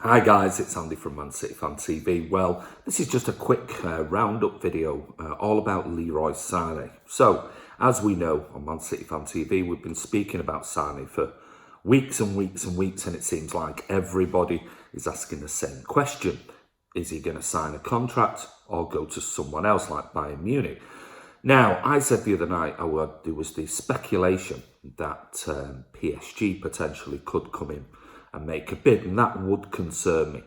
Hi guys, it's Andy from Man City Fan TV. Well, this is just a quick roundup video all about Leroy Sane. So, as we know on Man City Fan TV, we've been speaking about Sane for weeks and weeks and weeks, and it seems like everybody is asking the same question. Is he going to sign a contract or go to someone else like Bayern Munich? Now, I said the other night there was the speculation that PSG potentially could come in and make a bid, and that would concern me.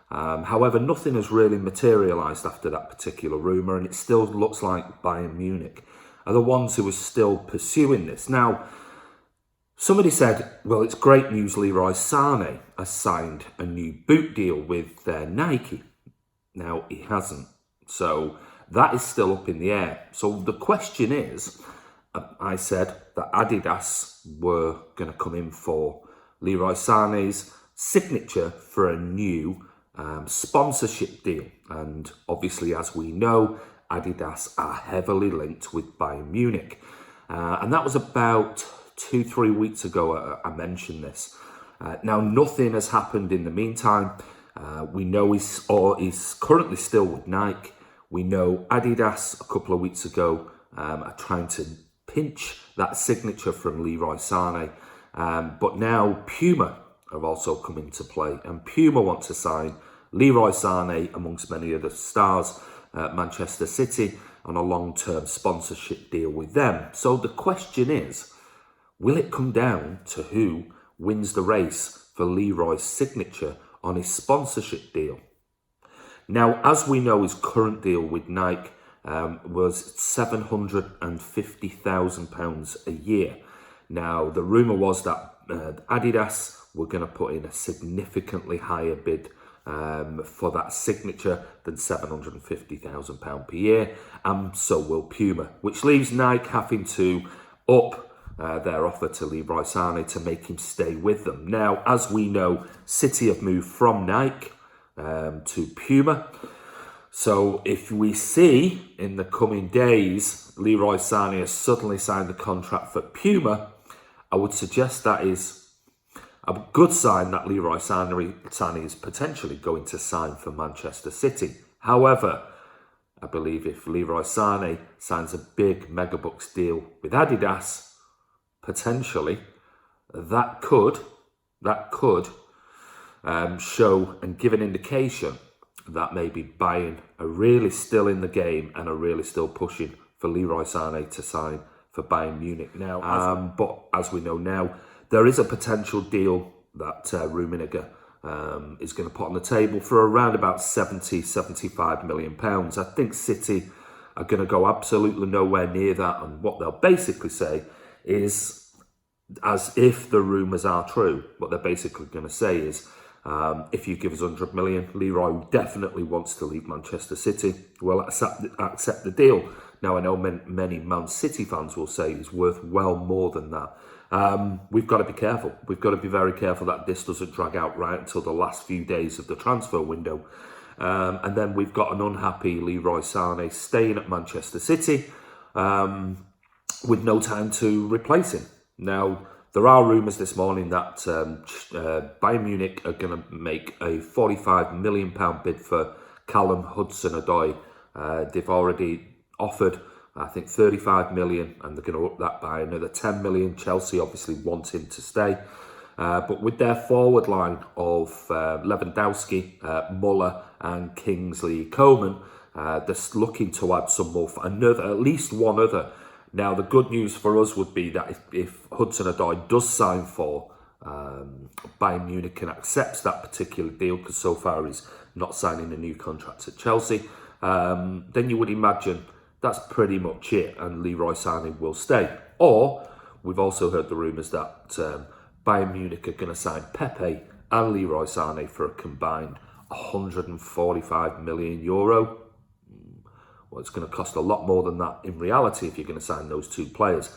However, nothing has really materialised after that particular rumour, and it still looks like Bayern Munich are the ones who are still pursuing this. Now, somebody said, well, it's great news Leroy Sane has signed a new boot deal with Nike. Now, he hasn't. So that is still up in the air. So the question is, I said that Adidas were going to come in for Leroy Sane's signature for a new sponsorship deal. And obviously, as we know, Adidas are heavily linked with Bayern Munich. And that was about 2-3 weeks ago I mentioned this. Now, nothing has happened in the meantime. We know he's currently still with Nike. We know Adidas a couple of weeks ago are trying to pinch that signature from Leroy Sane. But now Puma have also come into play, and Puma want to sign Leroy Sane amongst many other stars at Manchester City on a long-term sponsorship deal with them. So the question is, will it come down to who wins the race for Leroy's signature on his sponsorship deal? Now, as we know, his current deal with Nike was £750,000 a year. Now, the rumour was that Adidas were going to put in a significantly higher bid for that signature than £750,000 per year, and so will Puma, which leaves Nike having to up their offer to Leroy Sane to make him stay with them. Now, as we know, City have moved from Nike to Puma. So if we see in the coming days Leroy Sane has suddenly signed a contract for Puma, I would suggest that is a good sign that Leroy Sane is potentially going to sign for Manchester City. However, I believe if Leroy Sane signs a big megabucks deal with Adidas, potentially that could show and give an indication that maybe Bayern are really still in the game and are really still pushing for Leroy Sane to sign for Bayern Munich now. But as we know now, there is a potential deal that Rummenigge is going to put on the table for around about £75 million. I think City are going to go absolutely nowhere near that, and what they'll basically say is, as if the rumours are true, what they're basically going to say is, if you give us 100 million, Leroy definitely wants to leave Manchester City. We'll accept the deal. Now, I know many Man City fans will say it's worth well more than that. We've got to be careful. We've got to be very careful that this doesn't drag out right until the last few days of the transfer window. And then we've got an unhappy Leroy Sane staying at Manchester City with no time to replace him. Now, there are rumours this morning that Bayern Munich are going to make a £45 million bid for Callum Hudson-Odoi. They've already offered, I think, 35 million, and they're going to up that by another 10 million. Chelsea obviously want him to stay. But with their forward line of Lewandowski, Muller and Kingsley Coman, they're looking to add some more, at least one other. Now, the good news for us would be that if Hudson-Odoi does sign for Bayern Munich and accepts that particular deal, because so far he's not signing a new contract at Chelsea, then you would imagine that's pretty much it, and Leroy Sane will stay. Or, we've also heard the rumours that Bayern Munich are going to sign Pepe and Leroy Sane for a combined €145 million. Well, it's going to cost a lot more than that in reality if you're going to sign those two players.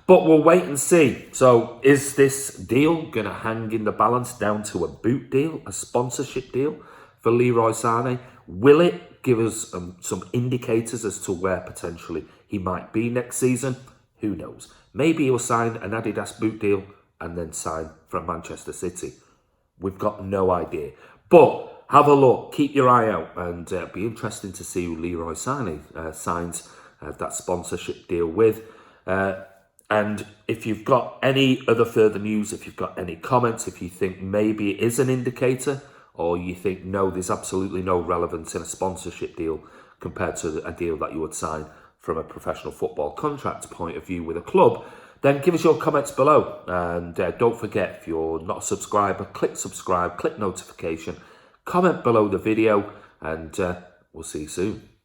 But we'll wait and see. So is this deal going to hang in the balance down to a boot deal, a sponsorship deal for Leroy Sane? Will it give us some indicators as to where potentially he might be next season? Who knows? Maybe he'll sign an Adidas boot deal and then sign from Manchester City. We've got no idea. But have a look, keep your eye out, and it'll be interesting to see who Leroy Sane signs that sponsorship deal with. And if you've got any other further news, if you've got any comments, if you think maybe it is an indicator, or you think, no, there's absolutely no relevance in a sponsorship deal compared to a deal that you would sign from a professional football contract point of view with a club, then give us your comments below. And don't forget, if you're not a subscriber, click subscribe, click notification, comment below the video, and we'll see you soon.